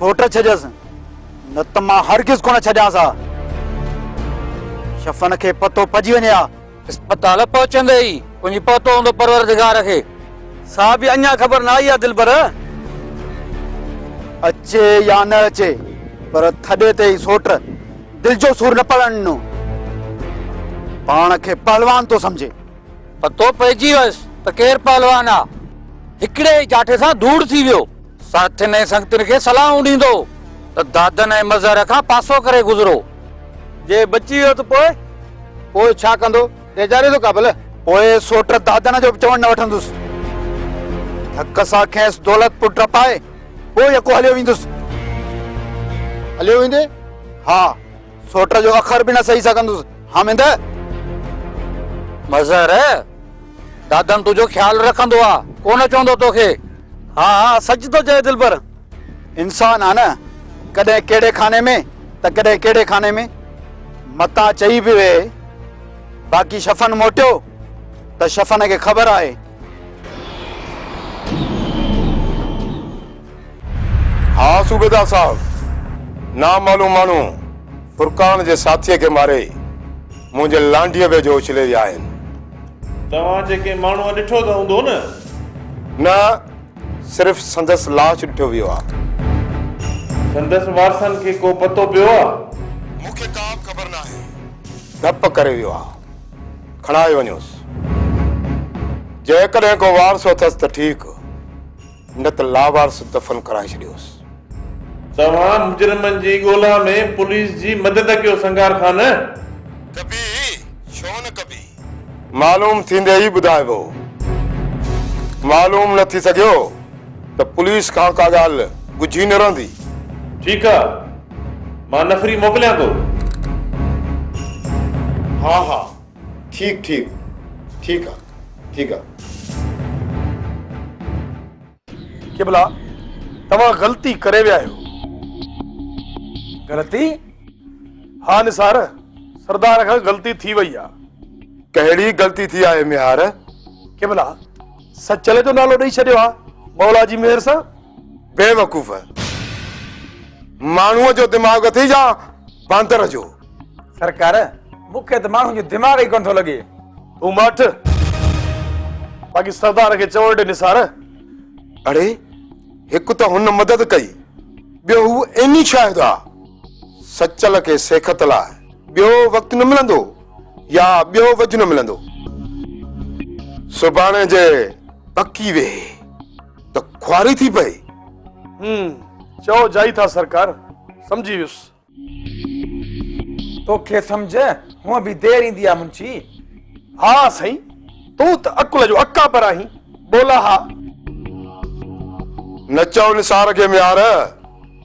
सोट छजस न त मां हरगिज़ कोन छजांसा। शफन के पतो पजी वने आ। अस्पताल पहुंचंदे ही उनी पतो होंदो परवरदिगार के। सा भी अन्या खबर ना आई आ दिलबर। अचे या न अचे पर थडे ते ही सोट दिल जो सूर न पड़न नो। पाण के पहलवान तो समझे। पतो पइजी वस त केर पहलवान आ। हिकड़े जाठे सा दूर थी वियो। साथ ने संगतिन के सलाह दींदो त दादन ए मज़र खां पासो करे गुजरो। जे बची वियो त पोइ छा कंदो? तेजारे तो काबिल पोइ सोट दादन जो चवण न वठंदुस। थक सा खेस दौलतपुर टपाए पोइ यको हलियो वेंदुस। हलियो वेंदे? हाँ, सोट जो अखर भी न सही सकंदुस। हाँ वेंदे? मज़र दादन तुझो ख्याल रखंदो आ, कोन चवंदो तोखे। हाँ सच तो चए दिलबर। इंसान आ न, कदे केड़े खाने में त कदे केड़े खाने में। मता चई भी वे बाकी शफन मोटियो त शफन के खबर आए। हाँ सूबेदार साहब, नामालूम मानू फुरकान जे साथी के मारे मुझे लांडीअ वेझो उछले विया आहिनि। तव्हां जेके माण्हू ॾिठो त हूंदो न? न, सिर्फ संदस लाश ॾिठो वियो आहे। संदस वारसन के को पतो पियो आहे? मूंखे का ख़बर न आहे। डप करे वियो आहे। खणाए वञोसि। जेकॾहिं को वारसो अथसि त ठीकु, न त लावारस दफ़न कराए छॾियोसि। तव्हां मुजरिमनि जी ॻोल्हा में पुलिस जी मदद कयो संगार खान। कभी छो न कभी मालूम थींदे ही ॿुधाइबो। मालूम न थी सघियो त पुलिस खां का ॻाल्हि गुझी न रहंदी। ठीकु आहे, मां नफ़री मोकिलियां थो। हाँ हाँ, ठीक ठीक ठीक है, ठीक है। केबला तव्हां गलती करे विया आहियो। गलती? हाँ निसार, सरदार खां गलती थी वई आहे। कहिड़ी गलती थी आहे मियार? केबला सचले जो नालो ॾेई छॾियो आहे मौला जी मेहर सां। बेवकूफ़ माण्हूअ जो दिमाग़ अथई या बांदर जो? सरकार मूंखे त माण्हू जो दिमाग़ ई कोन थो लॻे। तूं मठ बाक़ी सरदार खे चवण ॾे निसार। अड़े हिकु त हुन मदद कई, ॿियो हू एनी शायद आहे। सचल के सेखत लाइ ॿियो वक़्तु न मिलंदो या ॿियो वज न मिलंदो। सुभाणे जे पकी वे त ख्वारी थी पई। चओ जाई था सरकार, समझी वियुसि। तोखे सम्झ हूअं बि देर ईंदी आहे मुंशी। हाँ सही, तूं त अकुल जो अक्का पर आहीं। बोला हा। न चओ निसार खे मियार।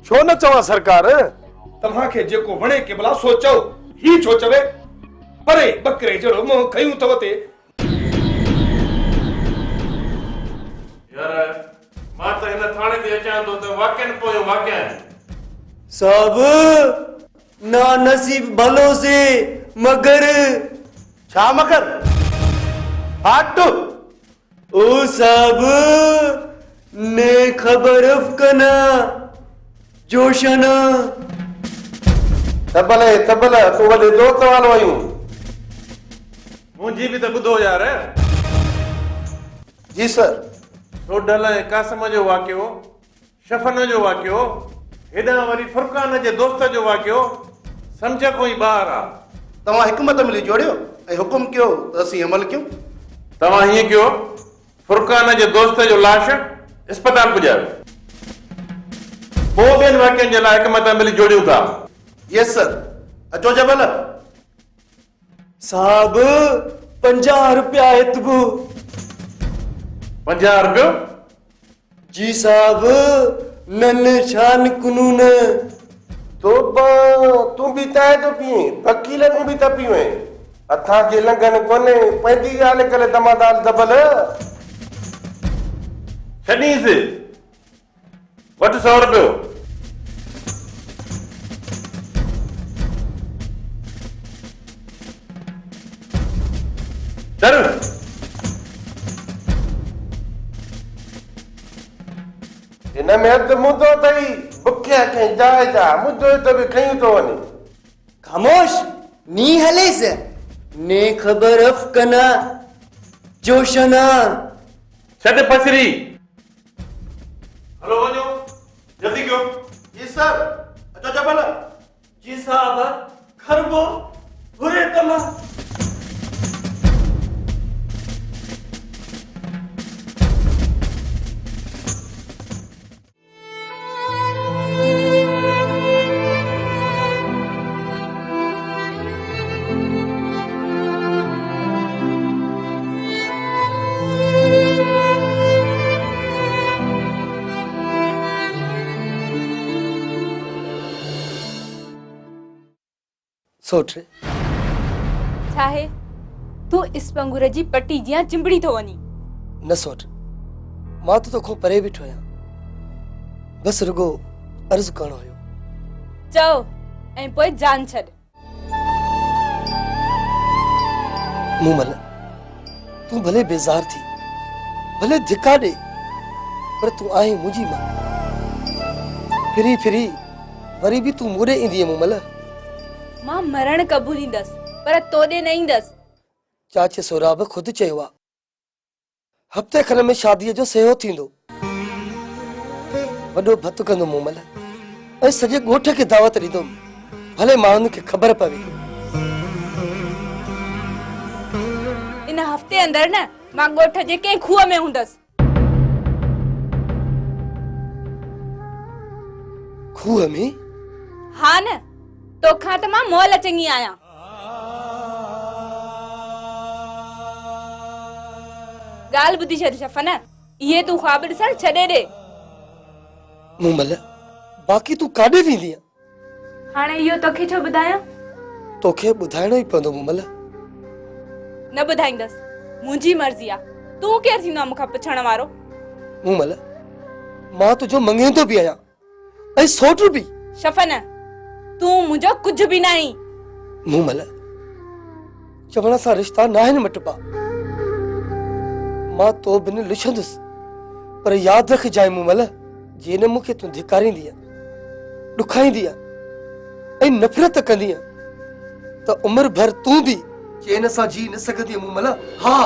छो न चवां सरकार? तव्हांखे जेको वणे केबला सो चओ। ही छो चवे? परे बकरे जहिड़ो मुंहुं खयूं अथव ते। यार मां त हिन थाणे ते अचां थो त वाक़ई पोयो वाक़ई। साहब ना नसीब भलो से मगर। छा मगर? हट। ओ साहब ने खबर अफकना जोशना। तबल तूं वॾे दोस्त वालो आयूं। मुंहिंजी बि त ॿुधो यार। जी सर। टोडल ऐं कासम जो वाक़ियो, शफन जो वाक़ियो, हेॾां वरी फुरकान जे दोस्त जो वाक़ियो सम्झ कोई ॿार आ। तव्हां हिकमत मिली जोड़ियो ऐं हुकुम कयो त असीं अमल कयूं। तव्हां हीअं कयो, फुरकान जे दोस्त जो लाश अस्पताल पुॼायो। पोइ ॿियनि वाक़ियनि जे लाइ हिकमत मिली जोड़ियूं था। यस सर। अचो जबल। साहब 50 रुपया एतबो। 50 रुपयो? जी साहब नन शान कुनून। तोबा तूं बि ताए तो पीए, वकील को भी त पीए। अथा के लंघन कोने पैदी ॻाल्हि करे दमादार दबल। छॾीस वठ 100 रुपयो। चल इन में हद मुदो अथई, बुखे अञा कंहिं जाइ जा मुदो त बि खयूं थो वञे। खामोश नी हले से ने खबर अफकना जोशना छॾ पसरी। हलो वञो जल्दी कयो। जी सर अचो जबल। जी साहब खरबो बुरे तमा सोच रे छाहे तू इस पंगुर जी पट्टी जिया चिंबड़ी थो वनी। न सोच मां तो खो परे बिठो आया बस रुगो अर्ज करणो हुयो। चओ ऐं पोइ जान छॾ। मूमल तू भले बेजार थी भले धिका दे पर तू आहे मुंहिंजी मां। फिरी फिरी वरी भी तू मूरे ईंदी मूमल। मां मरण कबूलींदस पर तोड़े न ईंदस। चाचे सोराब खुद चयो आ हफ्ते खन में शादीअ जो सेहो थींदो। वॾो भत कंदो मूमल ऐं सॼे ॻोठ खे दावत ॾींदुमि भले माण्हुनि खे ख़बर पवे। इन हफ्ते अंदर न मां ॻोठ जे कंहिं खूह में हूंदस। खूह में? हाँ न तोखां त मां मोल चङी आहियां। ॻाल्हि ॿुधी छॾ शफ़न इहे तूं ख्वाब ॾिसण छॾे ॾे। मूमल बाक़ी तू काॾे वेंदी आहे? हाणे इहो तोखे छो ॿुधायां? तोखे ॿुधाइणो ई पवंदो मूमल। न ॿुधाईंदस मुंहिंजी मर्ज़ी आहे। तूं केरु थींदो आहे मूंखां पुछण वारो? मूमल मां तुंहिंजो मंगेंदो बि आहियां ऐं सोट बि। शफ़न तूं मुंहिंजो कुझु बि न आहीं। मूमल चवण सां रिश्ता न आहिनि मटिबा। मां तो बिन लिखंदुसि पर यादि रख जाए मूमल जे न मूंखे तूं धिकारींदी ॾुखाईंदी ऐं नफ़रत कंदी त उमिरि भर तूं बि चैन सां जी न सघंदी मूमल। हा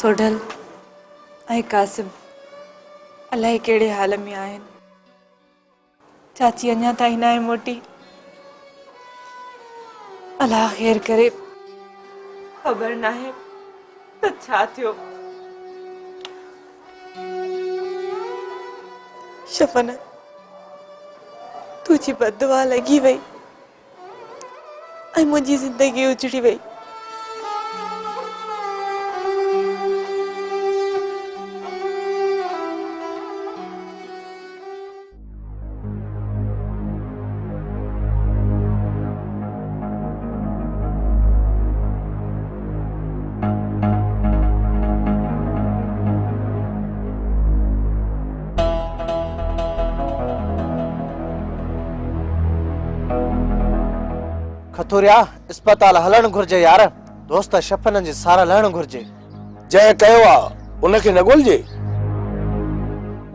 सोढल ऐं कासिम अलाए कहिड़े हाल में आहिनि। चाची अञा ताईं न आहे मोटी। अलाह ख़ैर करे ख़बर न आहे त छा थियो। शफ़न तुंहिंजी बददुआ लॻी वई ऐं मुंहिंजी ज़िंदगी उजड़ी वई। खतुरिया अस्पताल हलण घुर्जे यार। दोस्त शफ़न जी सारा लहण घुर्जे। जंहिं कयो आहे उनखे न ॻोल्हिजे।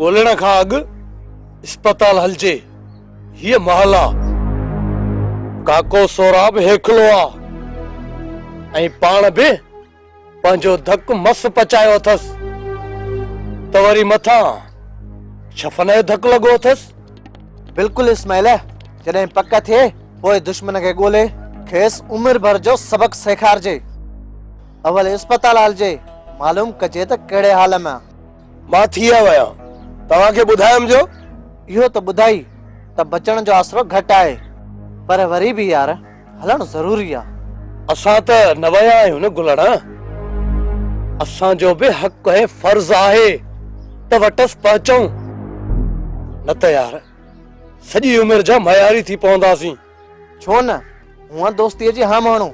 ॻोल्हण खां अॻु अस्पताल हलजे। हीअ महल आहे। काको सोराब हेखलो आहे ऐं पाण बि पंहिंजो धक मस पचायो अथसि त वरी मथां शफ़न जो धक लॻो अथसि। बिल्कुलु इस्माइल जॾहिं पक थिए पोइ दुश्मन खे ॻोल्हे खेसि उमिरि भर जो सबक सेखारजे। अवल अस्पताल हलजे मालूम कजे त कहिड़े हाल में। मां थी आहियां तव्हांखे ॿुधायमि जो। इहो त ॿुधाई त बचण जो आसरो घटि आहे पर वरी बि यार हलण ज़रूरी आहे। असां त न विया आहियूं न गुलण। असांजो बि हक़ ऐं फर्ज़ आहे त वटसि पहुचूं न त यार सॼी उमिरि जा मयारी थी पवंदासीं। छो न हूअं दोस्तीअ जी हा माण्हू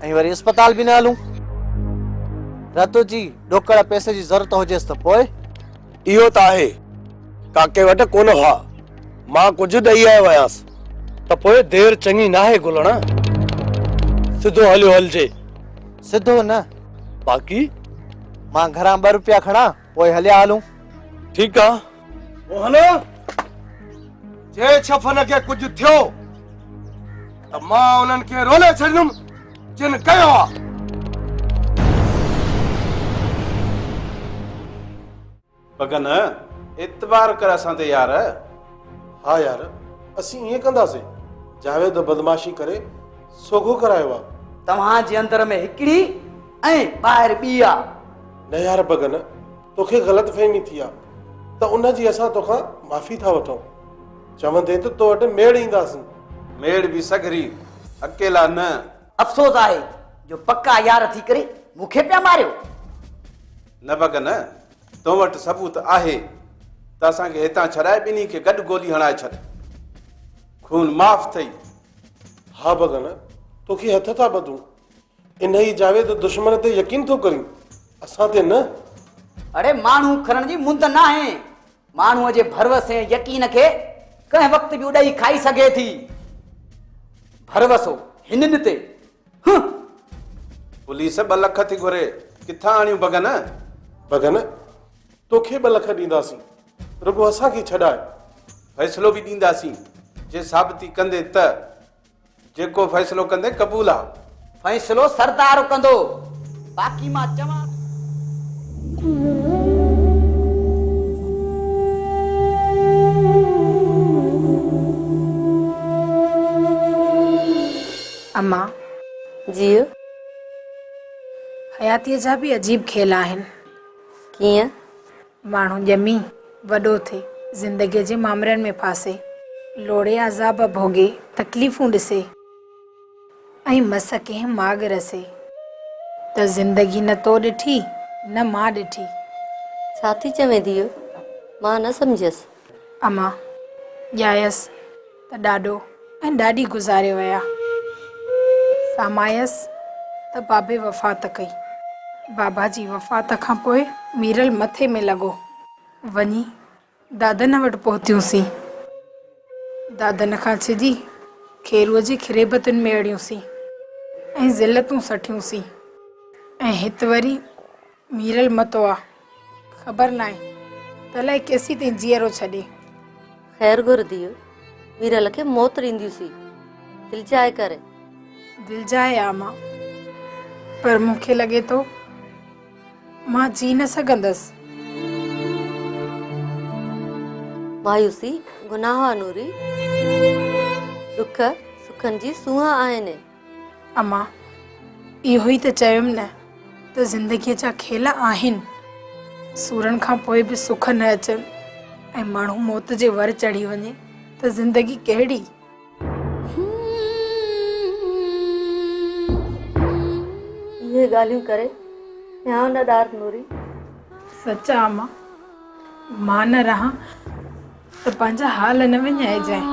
ऐं वरी अस्पताल बि न हलूं। रतु जी ॾोकड़ पैसे जी ज़रूरत हुजेसि त पोइ। इहो त आहे काके वटि कोन हा। मां कुझु ॾेई आयो आहियांसि। त पोइ देर चङी नाहे गुलण। सिधो हलियो हलजे। सिधो न बाक़ी मां घरां 2 रुपया खणा पोइ हलिया हलूं। ठीकु आहे मोहन जे छफन खे कुझु थियो त मां उन्हनि खे रोले छॾींदुमि जिन कयो आहे। बगन एतबार कर असां ते यार। हा यार, असीं ईअं कंदासीं। जावेद बदमाशी करे सोघो करायो आहे। तव्हांजे अंदर में हिकिड़ी ऐं ॿाहिरि ॿी आहे। न यार बगन, तोखे ग़लत फहमी थी आहे त उनजी असां तोखां माफ़ी था वठूं। चवंदे त तो वटि मेड़ ईंदासीं। मेड़ बि सगरी, अकेला न। अफ़सोस आहे जो पक्का यार थी करे मूंखे पिया मारियो। न बगन, तो वटि सबूत आहे त असांखे हितां छॾाए ॿिन्ही खे गॾु गोली हणाए छॾ। खून माफ़ थई। हा बगन, तोखे हथ था ॿधूं। इन ई जावेद दुश्मन ते यकीन थो करीं, असां ते न। अड़े माण्हू खणण जी मुंद न आहे। माण्हूअ जे भरवसे यकीन खे कंहिं वक़्त बि उॾाई खाई सघे थी। भरवसो हिननि ते। पुलिस 2 लख थी घुरे, किथां आणियूं बगन? बगन, तोखे 2 लख ॾींदासीं, रुगो असांखे छॾाए। फ़ैसिलो बि ॾींदासीं जे साबिती कंदे त। जेको फ़ैसिलो कंदे क़बूल आहे। फ़ैसिलो सरदार कंदो, बाक़ी मां चवां। अम्मा जी हयातीअ जा बि अजीब खेल आहिनि। कीअं? माण्हू ॼमी वॾो थिए, ज़िंदगीअ जे मामरनि में फासे, लोड़े अज़ाब भोगे, तकलीफ़ूं ॾिसे ऐं मस कंहिं माग रसे त ज़िंदगी न तो ॾिठी न मां ॾिठी। छा थी चवें धीअ? मां न सम्झियसि। अम्मा ॼायसि त ॾाॾो ऐं ॾाॾी गुज़ारे विया। सामायसि त बाबे वफ़ात कई। बाबा जी वफ़ात खां पोइ मीरल मथे में लॻो। वञी दादन वटि पहुतियूंसीं। दादन खां छिजी खेरूअ जी खिरेबतुनि में अड़ियूंसीं ऐं ज़िलतूं सठियूंसीं। ऐं हिते वरी मीरल मतो आहे, ख़बर न आहे त अलाए केसी ताईं जीअरो छॾे। ख़ैर घुर धीअ, मीरल खे मौत ॾींदियूंसीं, दिलजाए करे। दिलजाए आहे मां, पर मूंखे लॻे थो मां जी न सघंदसि। मायूसी गुनाह आहे नूरी। दुख सुखनि जी सूंहं आहिनि। अम्मा इहो ई त चयुमि न त ज़िंदगीअ जा खेल आहिनि। सूरनि खां पोइ बि सुख न अचनि ऐं माण्हू मौत जे वर चढ़ी वञे त ज़िंदगी कहिड़ी? इहे ॻाल्हियूं करे ध्यानु न ॾार नूरी। सच आहे अम्मा, मां न रहां त पंहिंजा हाल न विञाइजांइ।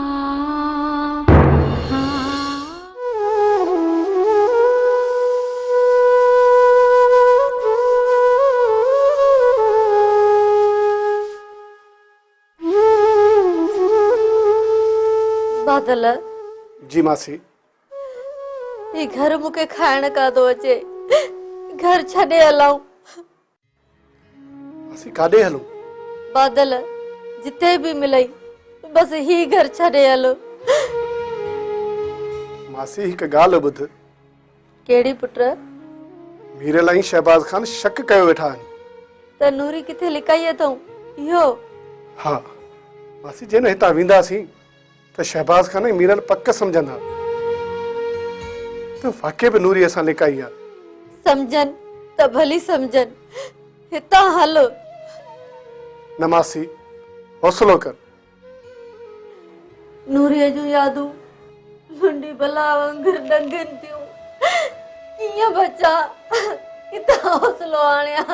बादल जी मासी। ये घर मूंखे खाइण का थो अचे। घर छॾे हलऊं। असीं काॾे हलूं? बादल जिथे भी मिलई बस ही घर छॾे हलो। मासी हिकु ॻाल्हि ॿुध। कहिड़ी पुट? मीरल ऐं शहबाज खान शक कयो वेठा आहिनि त नूरी किथे लिकाई अथऊं इहो? हा मासी, जे न हितां वेंदासीं त शहबाज खान ऐं मीरल पक सम्झंदा त वाक़ई बि नूरी असां लिकाई आहे। समझन त भली समझन, हितां हलो। न मासी, हौसलो कर। नूरीअ जूं यादूं लुंडी भला वांगुर डंगन थियूं। कीअं बचा, किथां हौसलो आणिया।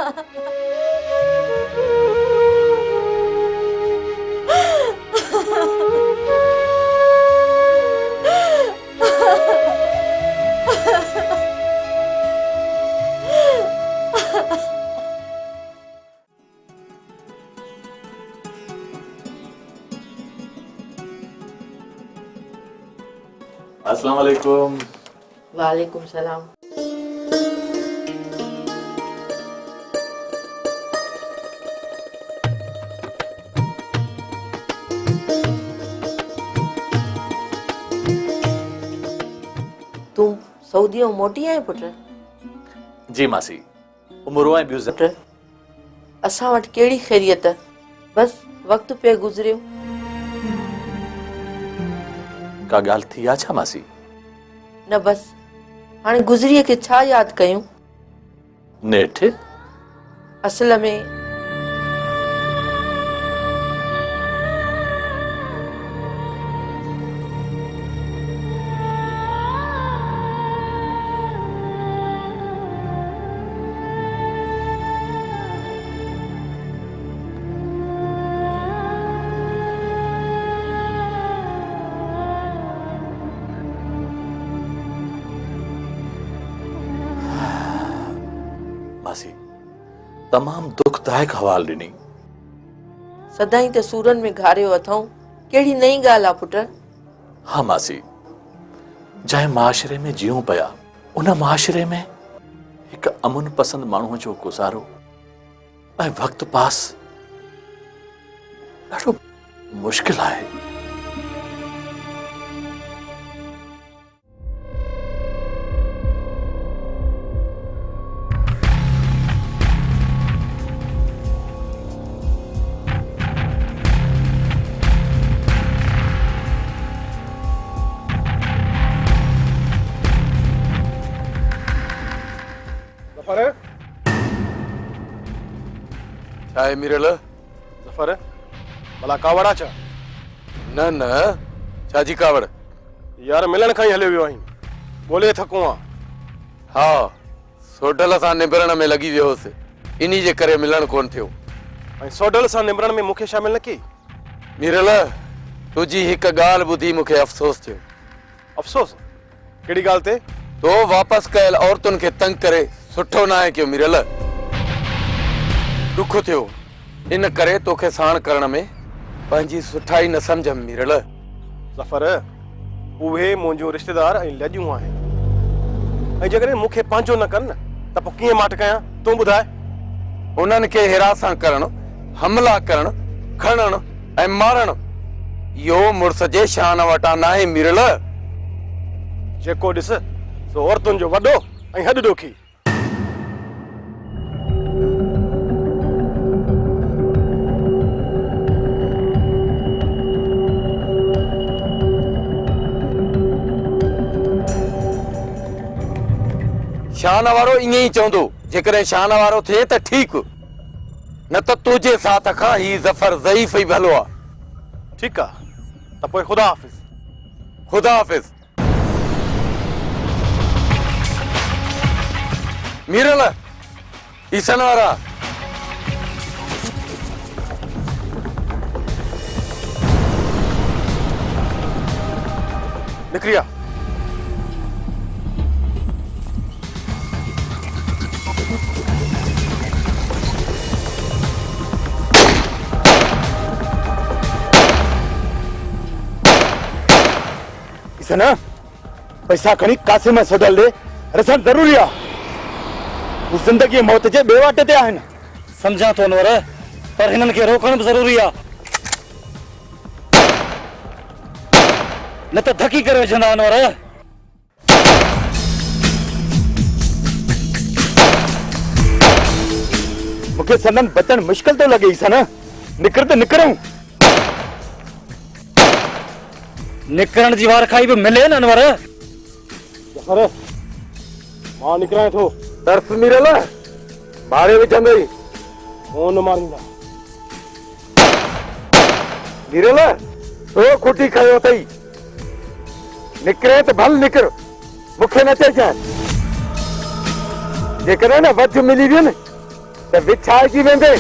अस्सलाम वालेकुम। वालेकुम सलाम। सऊदी मोटी आए पुट? जी मासी, उमरो ऐं ॿियूं पुट असां वटि कहिड़ी ख़ैरियत, बस वक़्तु पे गुज़रियो। का ॻाल्हि थी आहे छा मासी? न बस हाणे गुज़रीअ खे छा यादि कयूं? नेठ असल में मासी तमाम दुखदायक हवाल ॾिनी। सदाई त सूरन में घारियो अथऊं, कहिड़ी नई ॻाल्हि आहे पुट? हाँ मासी, जंहिं माशरे में जियूं पिया उन माशरे में हिकु अमुन पसंद माण्हूअ जो गुज़ारो ऐं वक़्तु पास ॾाढो मुश्किल आहे। छाए मिरल? ज़फ़र भला कावड़ा छा? न न छाजी कावड़? यार मिलण खां ई हलियो वियो आहीं, ॻोल्हे थको आं। हा सोडल सां निबरण में लॻी वियो हुउसि, इन्ही जे करे मिलण कोन थियो। ऐं सोडल सां निबरण में मूंखे शामिल न कई? मिरल तुंहिंजी हिकु ॻाल्हि ॿुधी मूंखे अफ़सोस थियो। अफ़सोस? कहिड़ी ॻाल्हि ते? तो वापसि कयल औरतुनि खे तंग करे सुठो न आहे कयो मिरल। दुख थियो इन करे तोखे साण करण में पंहिंजी सुठाई न सम्झम मिरल। ज़फ़र उहे मुंहिंजो रिश्तेदार ऐं लॼूं आहिनि, ऐं जेकॾहिं मूंखे पंहिंजो न कनि त पोइ कीअं माठ कयां तूं ॿुधाए? उन्हनि खे हिरासां करणु, हमला करणु, खणणु ऐं मारणु इहो मुड़ुस जे शान वटां न आहे मिरल। जेको ॾिस सो औरतुनि जो वॾो ऐं हॾ ॾोखी। शान वारो ईअं ई चवंदो, जेकॾहिं शान वारो थिए त ठीकु, न त तुंहिंजे साथ खां ही ज़फ़र ज़ईफ़ ई भलो आहे। ठीकु आहे त पोइ ख़ुदा हाफ़िज़। ख़ुदा हाफ़िज़। मिरल ईसन वारा निकिरी आ। ईसन पैसा खणी कासिम में सोडल दे, रसण ज़रूरी आहे। वो जिंदगी मौत जे बेवाटे ते आहिनि। समझा तो अनवर, पर हिननि खे रोकण बि ज़रूरी आहे, न त धकी करे विझंदा अनवर। मूंखे संदन बचण मुश्किल थो लॻे ईसन। निकिर त निकिरूं। निकिरण जी वार खाई बि मिले न अनवर। ज़फ़र मां निकिरां थो। तरस मिरल मारे विझंदई। कोन मारींदा मिरल तो खुटी खयो अथई। निकिरे त भल निकिर, मूंखे न चइजांइ। जेकॾहिं न वध मिली वियुनि त विछाइजी वेंदे।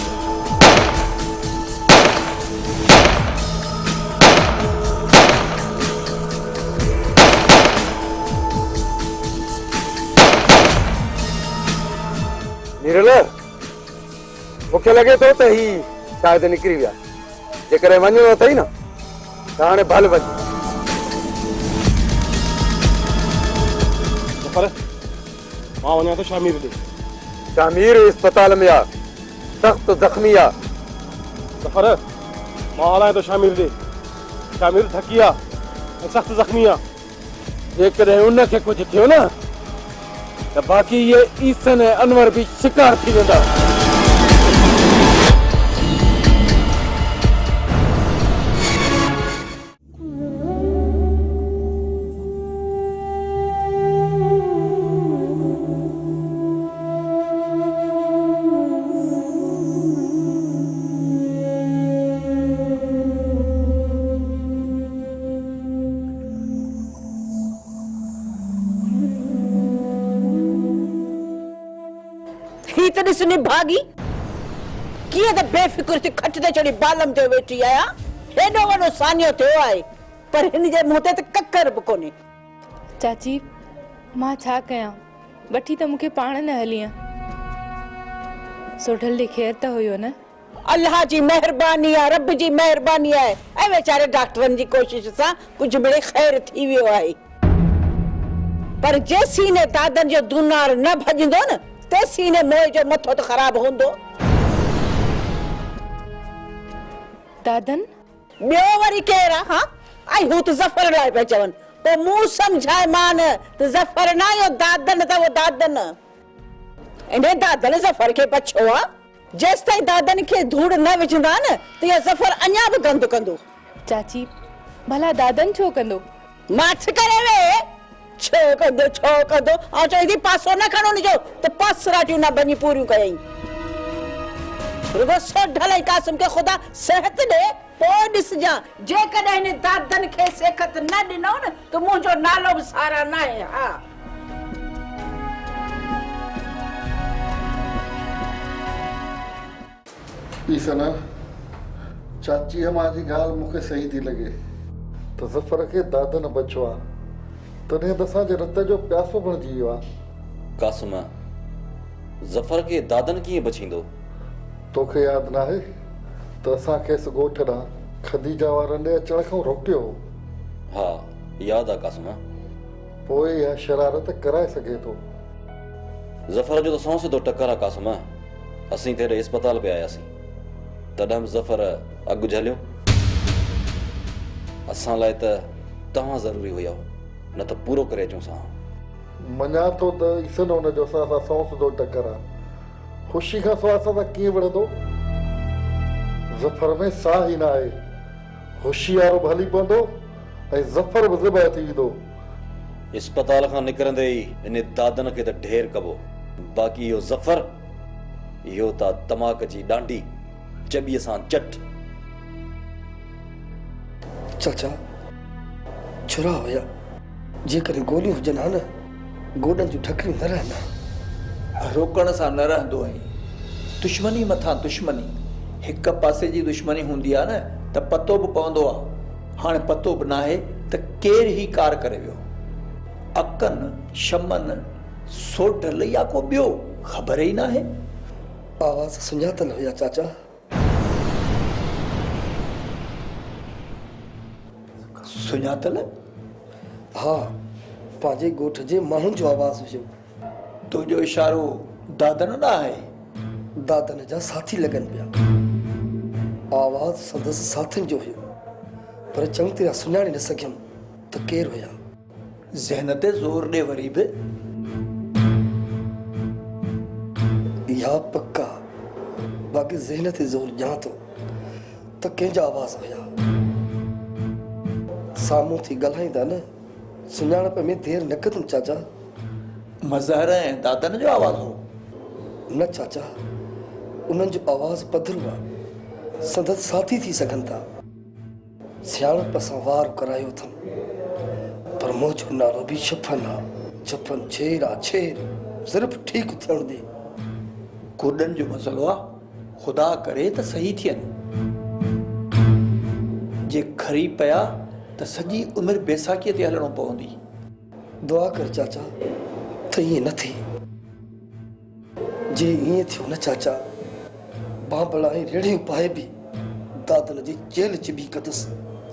मिरल मूंखे लॻे थो त ही शायदि निकिरी विया। जेकॾहिं वञिणो अथई न त हाणे भल वञ। ज़फ़र मां वञा थो शामिर ॾे। शामिर अस्पताल में आहे, सख़्त ज़ख़्मी आहे। ज़फ़र मां हलां थो शामिर ॾे। शामिर थकी आहे ऐं सख़्त ज़ख़्मी आहे। जेकॾहिं उनखे कुझु थियो न त बाक़ी ये ईसन ऐं अनवर भी शिकार थी वेंदा। ॾिसनी भागी कीअं त बेफिक्र थी खट ते चढ़ी बालम ते वेठी आया। हेॾो वॾो सानियो थियो आहे पर हिन जे मुंहं ते त ककर बि कोन्हे। चाची मां छा कयां, वठी त मूंखे पाण न हली सोढल ॾे ख़ैर त हुयो न। अल्लाह जी मेहरबानी आहे, रब जी मेहरबानी आहे ऐं वेचारे डॉक्टरनि जी कोशिश सां कुझु मिड़े ख़ैर थी वियो आहे। पर जे सीने दादन जो दुनार न भॼंदो न ते सीने मोए जो मथो त ख़राब हूंदो। दादन ॿियो वरी केरु आहे? हा ऐं हू त ज़फर लाइ पिया चवनि। पोइ मूं सम्झाए मान त ज़फर न आयो दादन त वो दादन। इन दादन ज़फर खे बचो आहे। जेसि ताईं दादन खे धूड़ न विझंदा न त इहो ज़फर अञा बि गंद कंदो। चाची भला दादन छो कंदो? माठ करे वे छो कंदो ऐं चई थी पासो न खणो हुनजो त पासराटियूं न बनी पूरियूं कयई। रुगो सोढल ऐं कासिम खे ख़ुदा सिहत ॾे पोइ ॾिसजां। जेकॾहिं हिन दादन खे सिहत न ॾिनो न त मुंहिंजो नालो बि सारा न आहे। हा ईसन चाची हमारी ॻाल्हि मूंखे सही थी लॻे त ज़फर खे दादन बचो आहे तॾहिं त असांजे रत जो प्यासो बणिजी वियो आहे। कासिम ज़फर खे दादन कीअं बचींदो? तोखे यादि न आहे त असां खेसि ॻोठ ॾांहुं खदीजा वारनि ॾे अचण खां रोकियो हो? हा यादि आहे कासिम। पोइ इहा शरारत कराए सघे थो। ज़फर जो त सौ सिधो टकर आहे कासिम। असीं तेरे इस्पताल पिया आयासीं तॾहिं बि ज़फर अॻु झलियो। असां लाइ त तव्हां ज़रूरी हुयो न त पूरो करे अचूं सां। मञा थो त ईसन हुनजो असां सां सौ सिधो टकर आहे। ख़ुशी खां सवाइ असां सां कीअं विढ़ंदो? ज़फर में साह ई न आहे। होशियारो बि हली पवंदो ऐं ज़फर बि ज़िबह थी वेंदो। इस्पताल खां निकिरंदे ई इन दादन खे त ढेर कबो। बाक़ी इहो ज़फर इहो त तमाक जी डांडी चॿीअ सां चट। चाचा छुरा हुया जेकॾहिं गोलियूं हुजनि हा न गोॾनि जूं ठकरियूं न रहनि। रोकण सां न रहंदो आहे। दुश्मनी मथां दुश्मनी हिक पासे जी दुश्मनी हूंदी आहे न त पतो बि पवंदो आहे। हाणे पतो बि न आहे त केरु ई कार करे वियो। अकन शमन सोढल या को ॿियो ख़बर ई न आहे। आवाज़ सुञातल हुया चाचा। सुञातल? हा पंहिंजे ॻोठ जे माण्हुनि जो आवाज़ हुयो। तुंहिंजो इशारो दादन न आहे? दादन जा साथी लॻनि पिया। आवाज़ संदसि साथियुनि जो हुयो पर चङी तरह सुञाणे न सघियमि त केरु हुया। ज़हन ते ज़ोर ॾे वरी बि। या पक्का बाक़ी ज़हन ते ज़ोर ॾियां थो त कंहिंजा आवाज़ हुया। साम्हूं थी ॻाल्हाईंदा न सुञाणप में देरि न कंदुमि चाचा। मज़हर ऐं दादन जो आवाज़ हो? न चाचा उन्हनि जो आवाज़ पधरो आहे। संदसि साथी थी सघनि था। सियाणप सां वार करायो अथमि पर मुंहिंजो नालो बि छफन आहे। छफन छेर आहे छेर। सिर्फ़ु ठीकु थियण ॾे। गोॾनि जो मसइलो आहे। ख़ुदा करे त सही थियनि। जे खरी पिया त सॼी उमिरि बेसाखीअ ते हलणो पवंदी। दुआ कर चाचा त ईअं न थिए। जे ईअं थियो न चाचा बाबला ऐं रेड़ियूं पाए बि दादन जी जेल चिबी कंदुसि।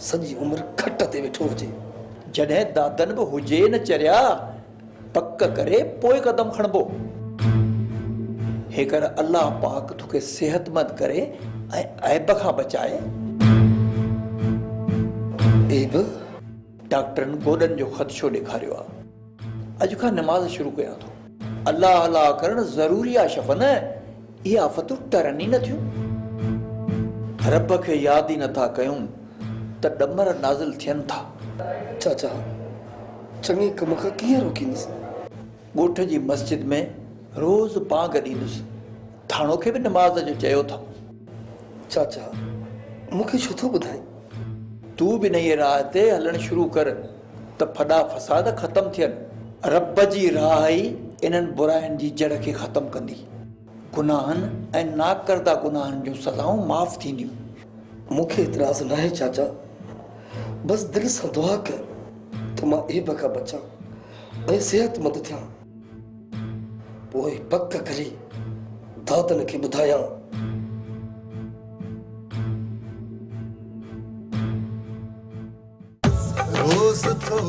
सॼी उमिरि खट ते वेठो हुजे। जॾहिं दादन बि हुजे न चरिया पक करे पोइ कदम खणबो। हे कर अल्लाह पाक तोखे सेहतमंद करे ऐं ऐब खां बचाए। ऐब? डॉक्टरनि गोॾनि जो ख़दशो ॾेखारियो आहे। अॼु खां नमाज़ शुरू कयां थो। अल्लाह अल्लाह करण ज़रूरी आहे शफ़न, इहे आफ़तूं टरनि ई नथियूं। रब खे यादि ई नथा कयूं त ॾमर नाज़िल थियनि था। चाचा चङे कम खां कीअं रोकींदुसि? ॻोठ जी मस्जिद में रोज़ पांग ॾींदुसि, थाणो खे बि नमाज़ जो चयो था। चाचा मूंखे छो थो ॿुधाई? तूं बि नई राह ते हलणु शुरू कर त फॾा फसाद ख़तमु थियनि। रब जी राह ई इन्हनि बुराइनि जी जड़ खे ख़तमु कंदी। गुनाहनि ऐं नाकरदा गुनाहनि जूं सज़ाऊं माफ़ थींदियूं। मूंखे इतराज़ न आहे चाचा, बस दिलि सां दुआ कर त मां ऐब खां बचां ऐं सिहतमंद थियां, पोइ पक करे दादन खे ॿुधायां। रोज़ थो